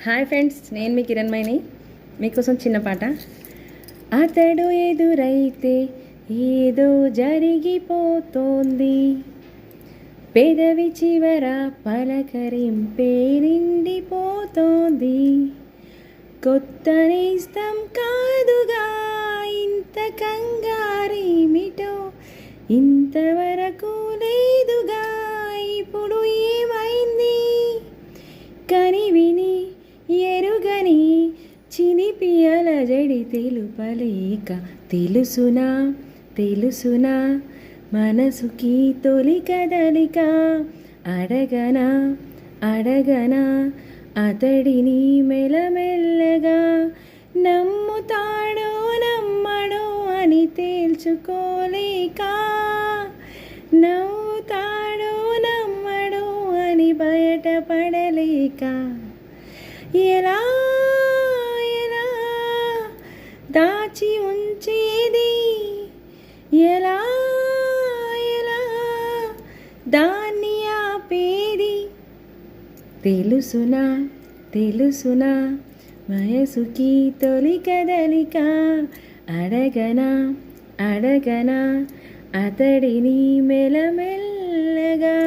Hi friends, నేను మీ కిరణ్మయిని. మీకోసం చిన్న పాట. అతడు ఎదురైతే ఏదో జరిగిపోతోంది, పెదవి చివర పలకరింపే నిండిపోతోంది. కొత్త నేస్తం కాదుగా ఇంత కంగారేమిటో, ఇంతవరకు లేదుగా ఇప్పుడు ఏమైంది. కనివిని ఎరుగని చిలిపి అలజడి తెలుపలేక, తెలుసునా తెలుసునా మనసుకి తొలి కదలిక. అడగనా అడగనా అతడిని మెల్లమెల్లగా, నమ్ముతాడో నమ్మడో అని తేల్చుకోలేక, నవ్వుతాడో నమ్మడో అని బయటపడలేక, ఎలా ఎలా దాచి ఉంచేది, ఎలా ఎలా దాన్ని ఆపేది. తెలుసునా తెలుసునా వయసుకి తొలి కదలిక. అడగనా అడగనా అతడిని మెల్లమెల్లగా.